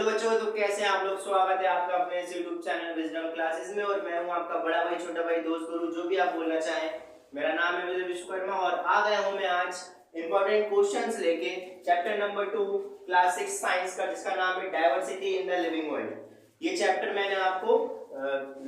Hello बच्चों, तो कैसे हैं आप लोग। स्वागत है आपका अपने इस YouTube चैनल विजडम क्लासेस में। और मैं हूं आपका बड़ा भाई, छोटा भाई, दोस्त, गुरु, जो भी आप बोलना चाहें। मेरा नाम है विजय विश्वकर्मा और आ गया हूं मैं आज इंपॉर्टेंट क्वेश्चंस लेके चैप्टर नंबर 2 क्लास 6 साइंस का, जिसका नाम है diversity in the living world. ये चैप्टर मैंने आपको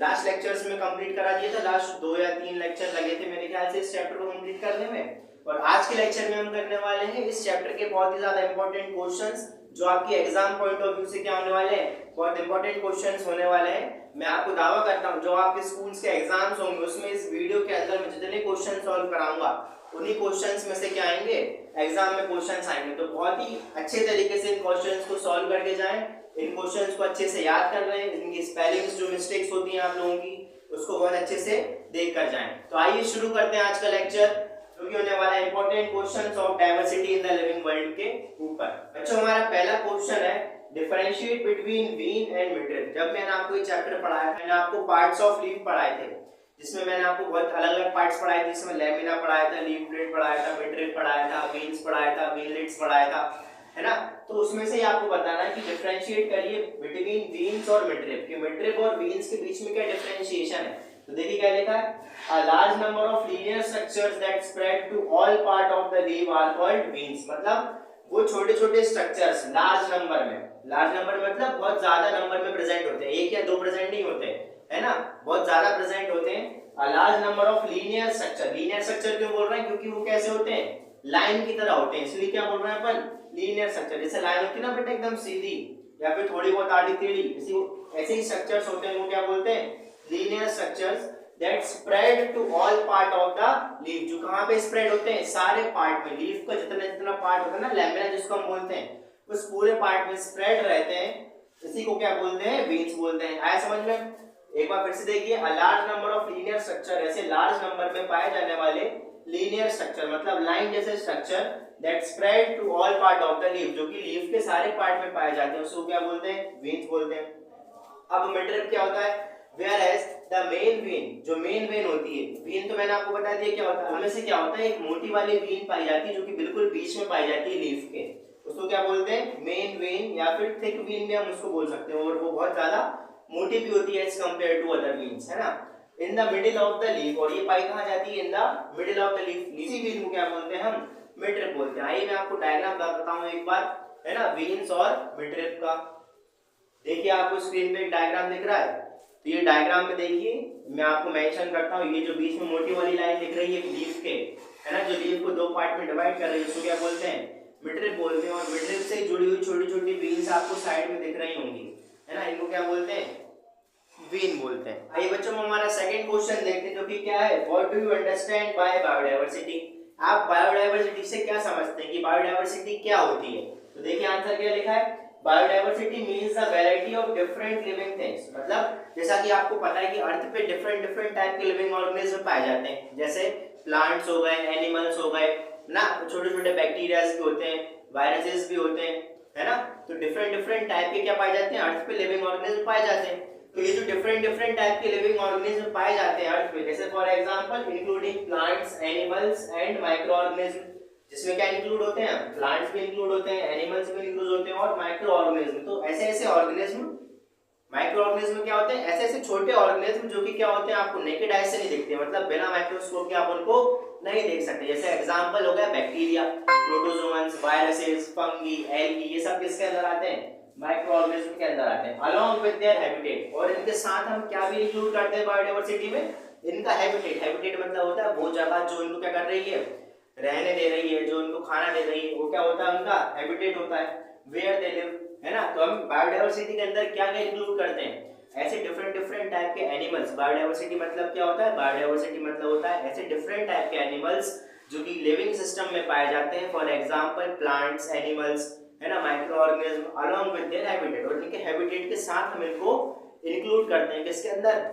लास्ट लेक्चर्स में कंप्लीट करा दिया था। लास्ट 2 या 3 लेक्चर लगे थे मेरे ख्याल से इस चैप्टर को कंप्लीट करने में। और आज के लेक्चर में हम करने वाले हैं इस चैप्टर के बहुत ही ज्यादा इंपॉर्टेंट क्वेश्चंस, जो आपकी एग्जाम पॉइंट ऑफ व्यू से क्या होने वाले हैं, बहुत इंपॉर्टेंट क्वेश्चंस होने वाले हैं। मैं आपको दावा करता हूं जो आपके स्कूल्स के एग्जाम्स होंगे उसमें इस वीडियो के अंदर मैं जितने क्वेश्चन सॉल्व कराऊंगा उन्हीं क्वेश्चंस में से क्या आएंगे, एग्जाम में क्वेश्चंस आएंगे। तो बहुत ही अच्छे तरीके से इन क्वेश्चंस को सॉल्व करके जाएं, इन क्वेश्चंस को अच्छे से याद कर लें, इनकी स्पेलिंग्स जो मिस्टेक्स होती हैं आप लोगों की उसको बहुत अच्छे से देख कर जाएं। तो आइए शुरू करते हैं आज का लेक्चर, जो कि होने वाला है important questions of diversity in the living world के ऊपर। बच्चों, हमारा पहला क्वेश्चन है डिफरेंशिएट बिटवीन वीन एंड मिडरिफ। जब मैंने आपको ये चैप्टर पढ़ाया, मैंने आपको पार्ट्स ऑफ लीफ पढ़ाए थे, जिसमें मैंने आपको बहुत अलग-अलग पार्ट्स पढ़ाए थे। इसमें लैमिना पढ़ाया था, लीफलेट पढ़ाया था, मिडरिफ पढ़ाया था, वीन्स पढ़ाया था, वीनलेट्स पढ़ाया था, है ना। तो उसमें से आपको बताना है कि डिफरेंशिएट करिए बिटवीन वीन्स और मिडरिफ, कि मिडरिफ और वीन्स के बीच में क्या डिफरेंशिएशन है। तो देखिए क्या लिखा है, a large number of linear structures that spread to all part of the leaf are called veins। मतलब वो छोटे-छोटे स्ट्रक्चर्स लार्ज नंबर में, लार्ज नंबर मतलब बहुत ज्यादा नंबर में प्रेजेंट होते हैं, एक या दो प्रेजेंट नहीं होते, है ना, बहुत ज्यादा प्रेजेंट होते हैं। a large number of linear structure, linear structure क्यों बोल रहे हैं, क्योंकि वो कैसे होते हैं, लाइन की तरह होते हैं, इसलिए क्या बोल रहे हैं अपन, लीनियर स्ट्रक्चर। जैसे लाइन होती है ना बेटा एकदम सीधी या फिर थोड़ी बहुत आड़ी टेढ़ी, ऐसे ही स्ट्रक्चर्स होते हैं, वो क्या बोलते हैं, linear structures that spread to all part of the leaf। जो कहाँ पे स्प्रेड होते हैं, सारे पार्ट में, लीफ का जितना जितना पार्ट होता है ना, लैमिना जिसको हम बोलते हैं, उस पूरे पार्ट में स्प्रेड रहते हैं, इसी को क्या बोलते हैं, वीन्स बोलते हैं। आया समझ में। एक बार फिर से देखिए, a large number of linear structure, ऐसे लार्ज नंबर में पाए जाने वाले लीनियर स्ट्रक्चर मतलब लाइन जैसे structure that spread to all part of the leaf, जो कि लीफ के सारे पार्ट में पाए जाते हैं, उसको क्या बोलते हैं, वीन्स बोलते हैं। अब मिडरिफ क्या होता है, whereas the main vein, जो मेन वेन होती है, वेन तो मैंने आपको बता दिया क्या होता है, उनमें से क्या होता है, एक मोटी वाली वेन पाई जाती है जो कि बिल्कुल बीच में पाई जाती है लीफ के, उसको क्या बोलते हैं, मेन वेन, या फिर थिक वेन भी हम उसको बोल सकते हैं। और वो बहुत ज्यादा मोटी भी होती है as compare to other veins, है ना। In the middle of the leaf, और ये पाई कहाँ जाती है, in the middle of the leaf, इसी वेन को क्या बोलते हैं, हम मिडरिफ बोलते हैं। आइए मैं आपको डायग्राम बताता हूँ एक बार, है ना, वेन्स और मिडरिफ का। देखिए आपको स्क्रीन पे एक डायग्राम दिख रहा है, तो ये डायग्राम में देखिए मैं आपको मेंशन करता हूँ, ये जो बीच में मोटी वाली लाइन दिख रही है लीफ के, है ना, जो लीफ को दो पार्ट में डिवाइड कर रही है, उसको क्या बोलते हैं, मिडरिफ बोलते हैं। और मिडरिफ से जुड़ी हुई छोटी छोटी वेन्स आपको साइड में दिख रही होंगी, है ना, इनको क्या बोलते हैं, वेन बोलते हैं। आइए बच्चों, हम हमारा सेकंड क्वेश्चन देखते हैं, जो कि क्या है, what do you understand by biodiversity. आप बायोडायवर्सिटी से क्या समझते हैं, कि बायोडायवर्सिटी क्या होती है। तो देखिए आंसर क्या लिखा है, biodiversity means the variety of different living things. मतलब जैसा कि आपको पता है कि अर्थ पे डिफरेंट डिफरेंट टाइप के लिविंग ऑर्गेनिज्म पाए जाते हैं, जैसे प्लांट्स हो गए, एनिमल्स हो गए ना, छोटे छोटे बैक्टीरियाज भी होते हैं, वायरसेस भी होते हैं, है ना। तो डिफरेंट डिफरेंट टाइप के क्या पाए जाते हैं, अर्थ पे लिविंग ऑर्गेनिज्म पाए जाते हैं। तो ये जो डिफरेंट डिफरेंट टाइप के लिविंग ऑर्गेनिज्म पाए जाते हैं अर्थ पे, जैसे for example including plants, animals and micro organism, जिसमें क्या इंक्लूड होते हैं, प्लांट्स भी इंक्लूड होते हैं, एनिमल्स भी इंक्लूड होते हैं, और माइक्रो ऑर्गेनिज्म। तो ऐसे ऐसे ऑर्गेनिज्म, माइक्रो ऑर्गेनिज्म क्या होते हैं, ऐसे ऐसे छोटे ऑर्गेनिज्म जो कि क्या होते हैं, आपको नेकेड आई से नहीं दिखते, मतलब बिना माइक्रोस्कोप के आप उनको नहीं देख सकते। जैसे एग्जांपल हो गया bacteria, protozoans, viruses, fungi, algae, ये सब किसके अंदर आते हैं, माइक्रो ऑर्गेनिज्म के अंदर आते हैं, अलोंग विद देयर हैबिटेट। और इनके साथ हम क्या भी इंक्लूड करते हैं बायोडायवर्सिटी में, इनका हैबिटेट। हैबिटेट मतलब होता है वो जगह जो इनको क्या कर रही है, रहने दे रही है, जो इनको खाना दे रही है, वो क्या होता है, उनका हैबिटेट होता है, वेयर दे लिव, है ना। तो हम बायोडायवर्सिटी के अंदर क्या क्या इंक्लूड करते हैं, ऐसे डिफरेंट डिफरेंट टाइप के एनिमल्स। बायोडायवर्सिटी मतलब क्या होता है, बायोडायवर्सिटी मतलब होता है ऐसे डिफरेंट टाइप के एनिमल्स जो कि लिविंग सिस्टम में पाए जाते हैं, फॉर एग्जांपल प्लांट्स, एनिमल्स, है ना, micro organism along with their habitat, और इनके हैबिटेट के साथ हम इनको इंक्लूड करते हैं किसके अंदर,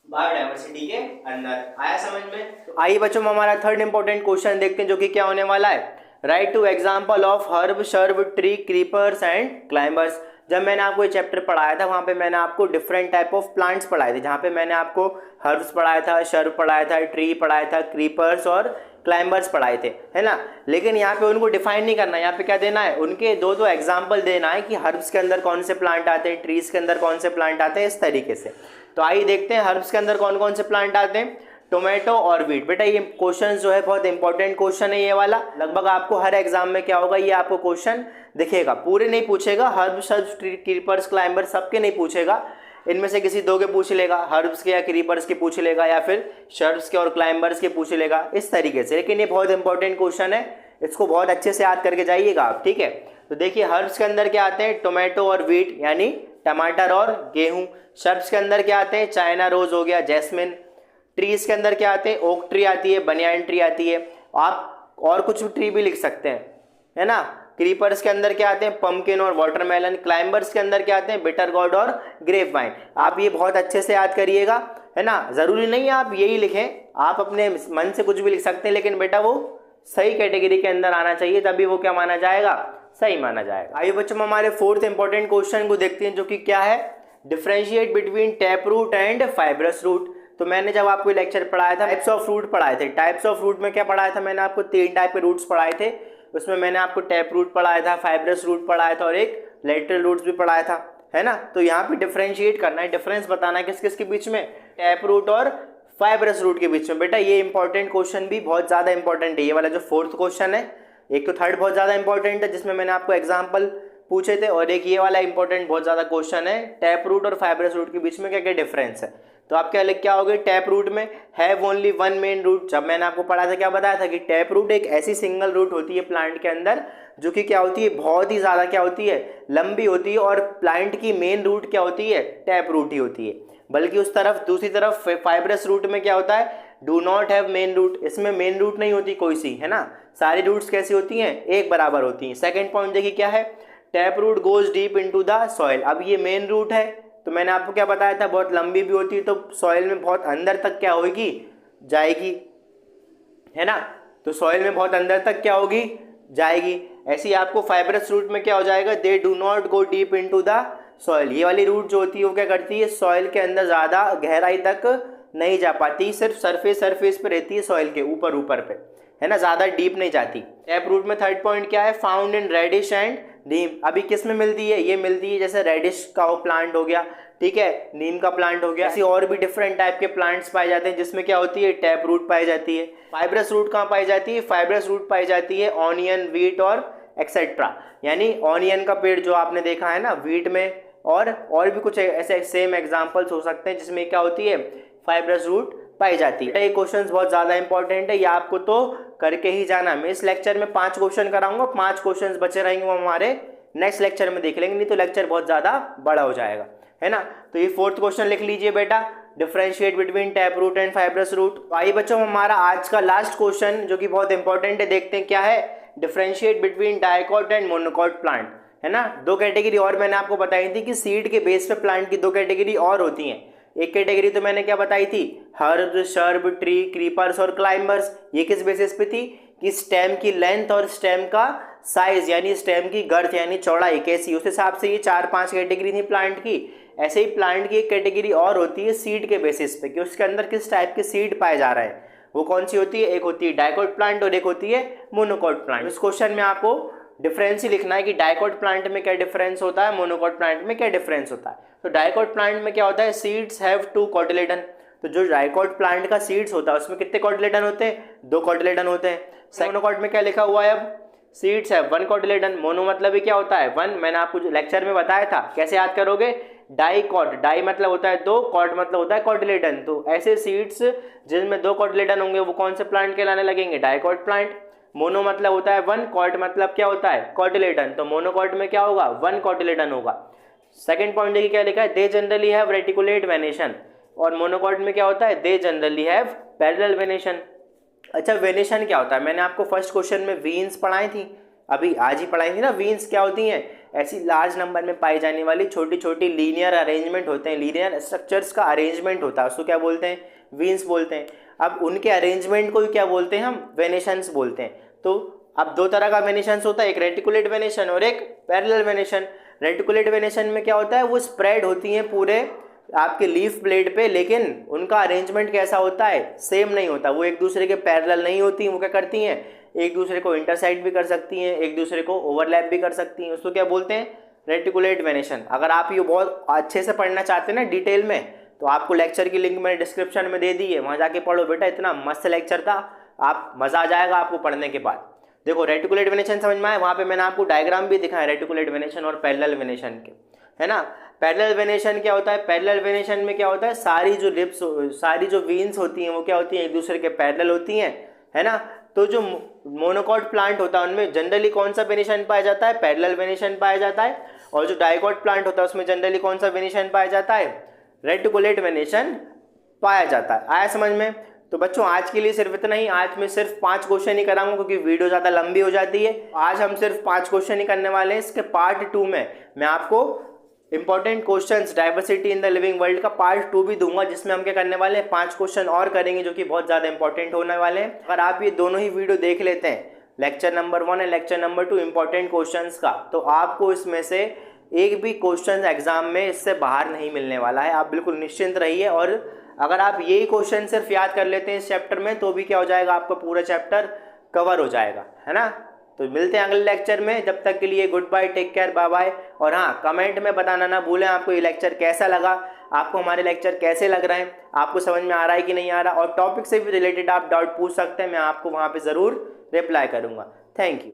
बायोडायवर्सिटी के अंदर। आया समझ में। तो आइए बच्चों, हमारा थर्ड इंपॉर्टेंट क्वेश्चन देखते हैं, जो कि क्या होने वाला है, right two example of herb, shrub, tree, creepers and climbers. जब मैंने आपको ये चैप्टर पढ़ाया था, वहां पे मैंने आपको डिफरेंट टाइप ऑफ प्लांट्स पढ़ाए थे, जहां पे मैंने आपको हर्ब्स पढ़ाया था, शर्ब पढ़ाया था, ट्री पढ़ाया था, क्रीपर्स और क्लाइंबर्स पढ़ाए थे, है ना। लेकिन यहाँ पे उनको डिफाइन नहीं करना, यहाँ पे क्या देना है, उनके दो एग्जाम्पल देना है कि हर्ब्स के अंदर कौन से प्लांट आते हैं, ट्रीज के अंदर कौन से प्लांट आते हैं, इस तरीके से। तो आइए देखते हैं हर्ब्स के अंदर कौन कौन से प्लांट आते हैं, टोमेटो और वीट। बेटा ये क्वेश्चन जो है बहुत इंपॉर्टेंट क्वेश्चन है ये वाला, लगभग आपको हर एग्जाम में क्या होगा, ये आपको क्वेश्चन दिखेगा, पूरे नहीं पूछेगा, हर्ब्स क्रीपर्स क्लाइंबर सबके नहीं पूछेगा, इनमें से किसी दो के पूछ लेगा, हर्ब्स के या क्रीपर्स के पूछ लेगा, या फिर शर्ब्स के और क्लाइंबर्स के पूछ लेगा, इस तरीके से। लेकिन ये बहुत इंपॉर्टेंट क्वेश्चन है, इसको बहुत अच्छे से याद करके जाइएगा आप, ठीक है। तो देखिए हर्ब्स के अंदर क्या आते हैं, टोमेटो और वीट यानी टमाटर और गेहूं। शर्ब्स के अंदर क्या आते हैं, चाइना रोज हो गया, जैस्मिन। ट्रीज के अंदर क्या आते हैं, ओक ट्री आती है, बनियान ट्री आती है, आप और कुछ ट्री भी लिख सकते हैं, है ना। क्रीपर्स के अंदर क्या आते हैं, पंपकिन और वाटरमेलन। क्लाइंबर्स के अंदर क्या आते हैं, बिटर गॉर्ड और ग्रेप वाइन। आप ये बहुत अच्छे से याद करिएगा, है ना। जरूरी नहीं आप यही लिखें, आप अपने मन से कुछ भी लिख सकते हैं, लेकिन बेटा वो सही कैटेगरी के अंदर आना चाहिए, तभी वो क्या माना जाएगा, सही माना जाएगा। आइए बच्चों हमारे फोर्थ इंपॉर्टेंट क्वेश्चन को देखते हैं, जो कि क्या है, differentiate between tap root and fibrous root. तो मैंने जब आपको लेक्चर पढ़ाया था, टाइप्स ऑफ रूट पढ़ाए थे, टाइप्स ऑफ रूट में क्या पढ़ाया था, मैंने आपको 3 टाइप के रूट्स पढ़ाए थे। उसमें मैंने आपको टैप रूट पढ़ाया था, फाइब्रस रूट पढ़ाया था और एक लेटरल रूट्स भी पढ़ाया था, है ना। तो यहाँ पे डिफरेंशिएट करना है, डिफरेंस बताना है किस किस के बीच में, टैप रूट और फाइब्रस रूट के बीच में। बेटा ये इंपॉर्टेंट क्वेश्चन भी बहुत ज़्यादा इंपॉर्टेंट है, ये वाला जो फोर्थ क्वेश्चन है। एक तो थर्ड बहुत ज़्यादा इंपॉर्टेंट है जिसमें मैंने आपको एग्जाम्पल पूछे थे, और एक ये वाला इंपॉर्टेंट बहुत ज़्यादा क्वेश्चन है, टैप रूट और फाइब्रस रूट के बीच में क्या क्या डिफरेंस है। तो आप क्या लिख के आओगे, टैप रूट में have only one main root. जब मैंने आपको पढ़ा था क्या बताया था कि टैप रूट एक ऐसी सिंगल रूट होती है प्लांट के अंदर जो कि क्या होती है, बहुत ही ज़्यादा क्या होती है, लंबी होती है, और प्लांट की मेन रूट क्या होती है, टैप रूट ही होती है। बल्कि उस तरफ दूसरी तरफ फाइब्रस रूट में क्या होता है, do not have main root, इसमें मेन रूट नहीं होती कोई सी, है ना। सारी रूट्स कैसी होती हैं, एक बराबर होती हैं। सेकेंड पॉइंट देखिए क्या है, tap root goes deep into the soil. अब ये मेन रूट है, तो मैंने आपको क्या बताया था, बहुत लंबी भी होती है, तो सॉइल में बहुत अंदर तक क्या होगी, जाएगी, है ना। तो सॉइल में बहुत अंदर तक क्या होगी, जाएगी। ऐसे ही आपको फाइब्रस रूट में क्या हो जाएगा, they do not go deep into the soil. ये वाली रूट जो होती है वो क्या करती है, सॉइल के अंदर ज़्यादा गहराई तक नहीं जा पाती, सिर्फ सरफेस पे रहती है, सॉइल के ऊपर पे, है ना, ज़्यादा डीप नहीं जाती। टैप रूट में थर्ड पॉइंट क्या है, फाउंड इन रेडिश एंड नीम। अभी किस में मिलती है, ये मिलती है जैसे रेडिश का वो प्लांट हो गया, ठीक है, नीम का प्लांट हो गया, ऐसी और भी डिफरेंट टाइप के प्लांट्स पाए जाते हैं जिसमें क्या होती है, टैप रूट पाई जाती है। फाइब्रस रूट कहाँ पाई जाती है, फाइब्रस रूट पाई जाती है ऑनियन, वीट और एक्सेट्रा। यानी ऑनियन का पेड़ जो आपने देखा है ना, वीट में, और भी कुछ ऐसे सेम एग्जाम्पल्स हो सकते हैं जिसमें क्या होती है, फाइब्रस रूट पाई जाती है। ये क्वेश्चंस बहुत ज़्यादा इंपॉर्टेंट है, ये आपको तो करके ही जाना। मैं इस लेक्चर में 5 क्वेश्चन कराऊंगा, 5 क्वेश्चंस बचे रहेंगे वो हमारे नेक्स्ट लेक्चर में देख लेंगे, नहीं तो लेक्चर बहुत ज़्यादा बड़ा हो जाएगा, है ना। तो ये फोर्थ क्वेश्चन लिख लीजिए बेटा, differentiate between tap root and fibrous root. आइए बच्चों हमारा आज का लास्ट क्वेश्चन जो कि बहुत इंपॉर्टेंट है, देखते हैं क्या है, differentiate between dicot and monocot plant, है ना। 2 कैटेगरी और मैंने आपको बताई थी कि सीड के बेस पे प्लांट की 2 कैटेगरी और होती हैं। एक कैटेगरी तो मैंने क्या बताई थी, हर्ब, शर्ब, ट्री, क्रीपर्स और क्लाइंबर्स। ये किस बेसिस पे थी कि स्टेम की लेंथ और स्टेम का साइज यानी स्टेम की गर्थ यानी चौड़ाई कैसी, उस हिसाब से ये 4-5 कैटेगरी थी प्लांट की। ऐसे ही प्लांट की एक कैटेगरी और होती है सीड के बेसिस पे कि उसके अंदर किस टाइप के सीड पाए जा रहे हैं। वो कौन सी होती है, एक होती है डाइकोट प्लांट और एक होती है मोनोकोट प्लांट। इस क्वेश्चन में आपको डिफरेंस ही लिखना है कि डाइकोट प्लांट में क्या डिफरेंस होता है, मोनोकोट प्लांट में क्या डिफरेंस होता है। तो डाइकोट प्लांट में क्या होता है, सीड्स हैव 2 कोटिलेडन। तो जो डाइकोट प्लांट का सीड्स होता है उसमें कितने कोटिलेडन होते हैं, 2 कोटिलेडन होते हैं। मोनोकोट में क्या लिखा हुआ है, अब सीड्स है 1 कोटिलेडन। मोनो मतलब क्या होता है 1, मैंने आपको लेक्चर में बताया था, कैसे याद करोगे, डाइकोट, डाई मतलब होता है 2, कॉट मतलब होता है कोटिलेडन। तो ऐसे सीड्स जिनमें 2 कोटिलेडन होंगे वो कौन से प्लांट कहलाने लगेंगे, डाइकोट प्लांट। मोनो मतलब होता है 1, कॉट मतलब क्या होता है, कोटिलेडन। तो मोनोकोट में क्या होगा, 1 कोटिलेडन होगा। सेकंड पॉइंट देखिए क्या लिखा है, they generally have reticulate venation. और मोनोकोट में क्या होता है, they generally have parallel venation. अच्छा वेनेशन क्या होता है, मैंने आपको फर्स्ट क्वेश्चन में वीन्स पढ़ाई थी, अभी आज ही पढ़ाई थी ना। वीन्स क्या होती हैं, ऐसी लार्ज नंबर में पाई जाने वाली छोटी छोटी लीनियर अरेंजमेंट होते हैं, लीनियर स्ट्रक्चर्स का अरेंजमेंट होता है, उसको क्या बोलते हैं, वीन्स बोलते हैं। अब उनके अरेंजमेंट को भी क्या बोलते हैं हम, वेनेशंस बोलते हैं। तो अब 2 तरह का वेनेशंस होता है, एक रेटिकुलेट वेनेशन और एक पैरेलल वेनेशन। रेटिकुलेट वेनेशन में क्या होता है, वो स्प्रेड होती हैं पूरे आपके लीफ प्लेट पे, लेकिन उनका अरेंजमेंट कैसा होता है, सेम नहीं होता। वो एक दूसरे के पैरेलल नहीं होती। वो क्या करती हैं, एक दूसरे को इंटरसेक्ट भी कर सकती हैं, एक दूसरे को ओवरलैप भी कर सकती हैं। उसको क्या बोलते हैं, रेटिकुलेट वेनेशन। अगर आप ये बहुत अच्छे से पढ़ना चाहते हैं ना डिटेल में, तो आपको लेक्चर की लिंक मैंने डिस्क्रिप्शन में दे दी है, वहाँ जाके पढ़ो बेटा। इतना मस्त लेक्चर था, आप मज़ा आ जाएगा आपको पढ़ने के बाद। देखो रेटिकुलेट वेनेशन समझ में आए, वहाँ पे मैंने आपको डायग्राम भी दिखाया रेटिकुलेट वेनेशन और पैरेलल वेनेशन के, है ना। पैरेलल वेनेशन क्या होता है, पैरेलल वेनेशन में क्या होता है, सारी जो लिप्स, सारी जो वीन्स होती हैं वो क्या होती हैं, एक दूसरे के पैरेलल होती हैं, है ना। तो जो मोनोकॉट प्लांट होता है उनमें जनरली कौन सा वेनेशन पाया जाता है, पैरेलल वेनेशन पाया जाता है। और जो डाइकॉट प्लांट होता है उसमें जनरली कौन सा वेनेशन पाया जाता है, रेटिकुलेट वेनेशन पाया जाता है। आया समझ में। तो बच्चों आज के लिए सिर्फ इतना ही। आज मैं सिर्फ 5 क्वेश्चन ही कराऊंगा क्योंकि वीडियो ज़्यादा लंबी हो जाती है। आज हम सिर्फ 5 क्वेश्चन ही करने वाले हैं। इसके पार्ट 2 में मैं आपको important questions diversity in the living world का पार्ट 2 भी दूंगा, जिसमें हम क्या करने वाले हैं, 5 क्वेश्चन और करेंगे जो कि बहुत ज़्यादा इंपॉर्टेंट होने वाले हैं। अगर आप ये दोनों ही वीडियो देख लेते हैं, लेक्चर नंबर 1 और लेक्चर नंबर 2 इंपॉर्टेंट क्वेश्चंस का, तो आपको इसमें से एक भी क्वेश्चन एग्जाम में इससे बाहर नहीं मिलने वाला है। आप बिल्कुल निश्चिंत रहिए। और अगर आप यही क्वेश्चन सिर्फ याद कर लेते हैं इस चैप्टर में, तो भी क्या हो जाएगा, आपका पूरा चैप्टर कवर हो जाएगा, है ना। तो मिलते हैं अगले लेक्चर में। जब तक के लिए goodbye, take care, bye bye. और हाँ, कमेंट में बताना ना भूलें आपको ये लेक्चर कैसा लगा, आपको हमारे लेक्चर कैसे लग रहे हैं, आपको समझ में आ रहा है कि नहीं आ रहा। और टॉपिक से भी रिलेटेड आप डाउट पूछ सकते हैं, मैं आपको वहाँ पे ज़रूर रिप्लाई करूँगा। Thank you.